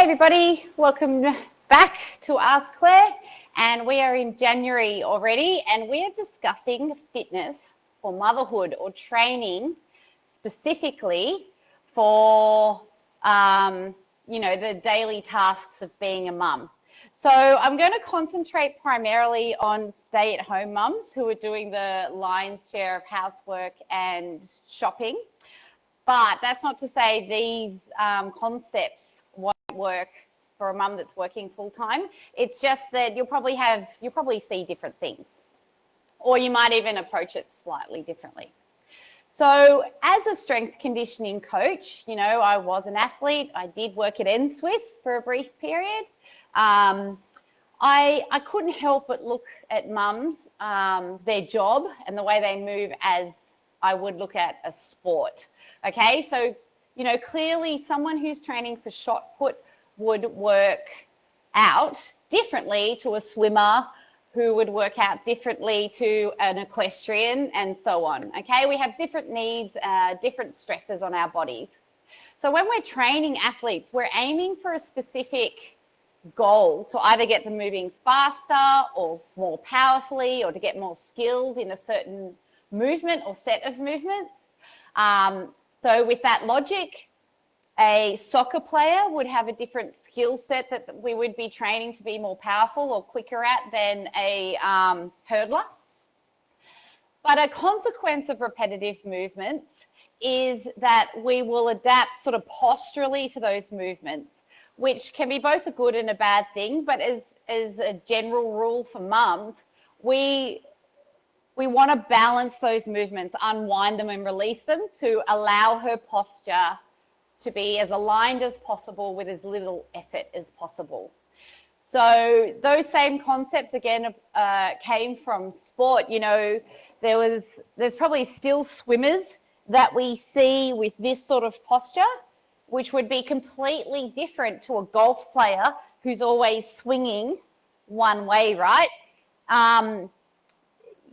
everybody, welcome back to Ask Claire, and we are in January already, and we are discussing fitness for motherhood or training specifically for, the daily tasks of being a mum. So I'm going to concentrate primarily on stay-at-home mums who are doing the lion's share of housework and shopping, but that's not to say these concepts won't work for a mum that's working full-time. It's just that you'll probably see different things, or you might even approach it slightly differently. So as a strength conditioning coach, I was an athlete. I did work at N-Swiss for a brief period. I couldn't help but look at mums, their job and the way they move as I would look at a sport. Okay, so clearly someone who's training for shot put would work out differently to a swimmer, who would work out differently to an equestrian, and so on. Okay, we have different needs, different stresses on our bodies. So when we're training athletes, we're aiming for a specific goal to either get them moving faster or more powerfully, or to get more skilled in a certain movement or set of movements. So with that logic, a soccer player would have a different skill set that we would be training to be more powerful or quicker at than a hurdler. But a consequence of repetitive movements is that we will adapt sort of posturally for those movements, which can be both a good and a bad thing. But as a general rule for mums, we want to balance those movements, unwind them and release them to allow her posture to be as aligned as possible with as little effort as possible. So those same concepts again came from sport. There's probably still swimmers that we see with this sort of posture, which would be completely different to a golf player who's always swinging one way, right?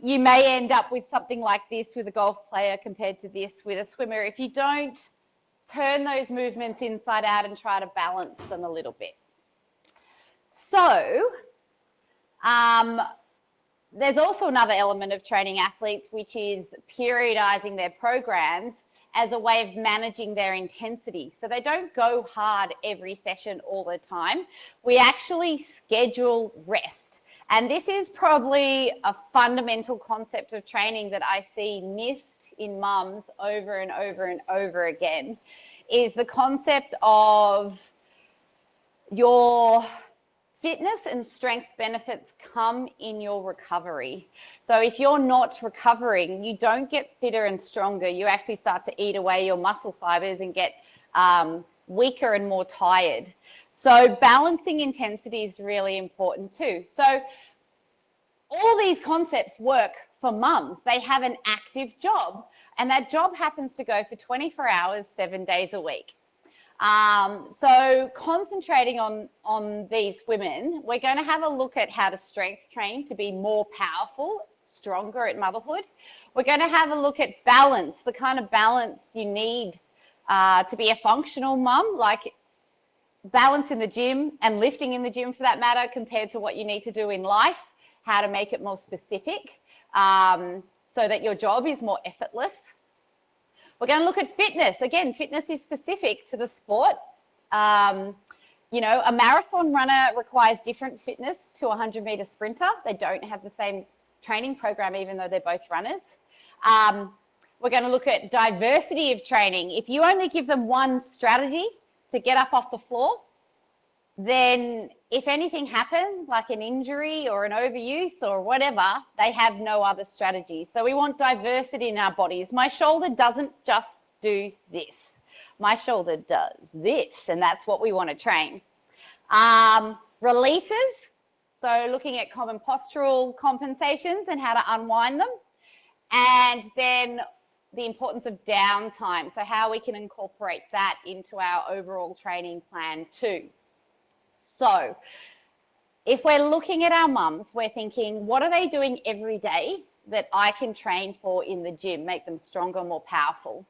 You may end up with something like this with a golf player compared to this with a swimmer if you don't turn those movements inside out and try to balance them a little bit. So there's also another element of training athletes, which is periodizing their programs as a way of managing their intensity. So they don't go hard every session all the time. We actually schedule rest. And this is probably a fundamental concept of training that I see missed in mums over and over and over again, is the concept of your fitness and strength benefits come in your recovery. So if you're not recovering, you don't get fitter and stronger. You actually start to eat away your muscle fibers and get weaker and more tired. So balancing intensity is really important too. So all these concepts work for mums. They have an active job, and that job happens to go for 24 hours, 7 days a week. So concentrating on these women, we're going to have a look at how to strength train to be more powerful, stronger at motherhood. We're going to have a look at balance, the kind of balance you need to be a functional mum, like balance in the gym and lifting in the gym for that matter, compared to what you need to do in life, how to make it more specific so that your job is more effortless. We're going to look at fitness. Again, fitness is specific to the sport. A marathon runner requires different fitness to a 100-meter sprinter. They don't have the same training program, even though they're both runners. We're going to look at diversity of training. If you only give them one strategy to get up off the floor, then if anything happens, like an injury or an overuse or whatever, they have no other strategy. So we want diversity in our bodies. My shoulder doesn't just do this. My shoulder does this, and that's what we want to train. Releases, so looking at common postural compensations and how to unwind them. And then the importance of downtime, so how we can incorporate that into our overall training plan too. So if we're looking at our mums, we're thinking, what are they doing every day that I can train for in the gym, make them stronger, more powerful?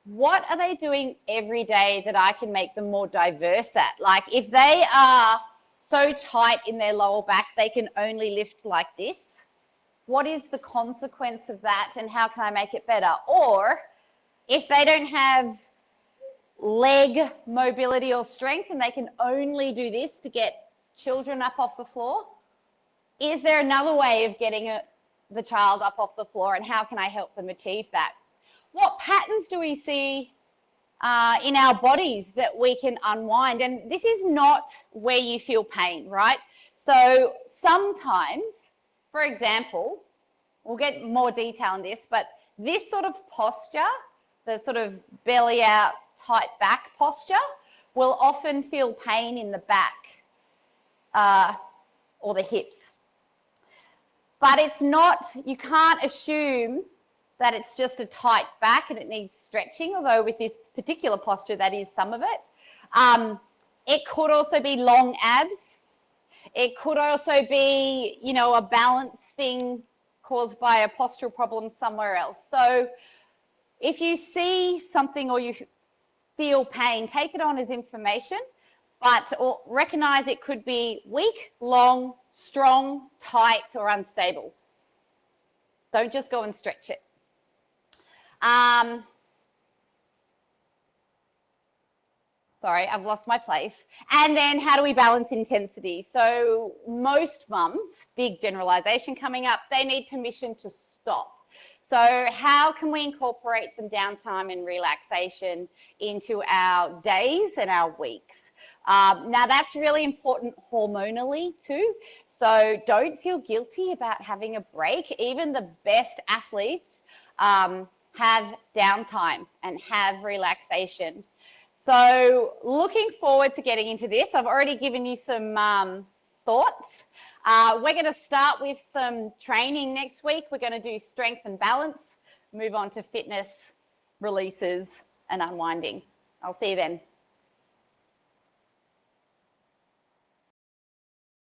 what are they doing every day that I can make them more diverse at? Like if they are so tight in their lower back, they can only lift like this. What is the consequence of that and how can I make it better? Or if they don't have leg mobility or strength and they can only do this to get children up off the floor, is there another way of getting the child up off the floor and how can I help them achieve that? What patterns do we see in our bodies that we can unwind? And this is not where you feel pain, right? So sometimes, for example, we'll get more detail on this, but this sort of posture, the sort of belly out, tight back posture, will often feel pain in the back or the hips. But it's not, you can't assume that it's just a tight back and it needs stretching, although with this particular posture, that is some of it. It could also be long abs. It could also be, you know, a balance thing caused by a postural problem somewhere else. So if you see something or you feel pain, take it on as information, but recognize it could be weak, long, strong, tight, or unstable. Don't just go and stretch it. Sorry, I've lost my place. And then how do we balance intensity? So most mums, big generalization coming up, they need permission to stop. So how can we incorporate some downtime and relaxation into our days and our weeks? Now that's really important hormonally too. So don't feel guilty about having a break. Even the best athletes have downtime and have relaxation. So looking forward to getting into this. I've already given you some thoughts. We're going to start with some training next week. We're going to do strength and balance, move on to fitness, releases, and unwinding. I'll see you then.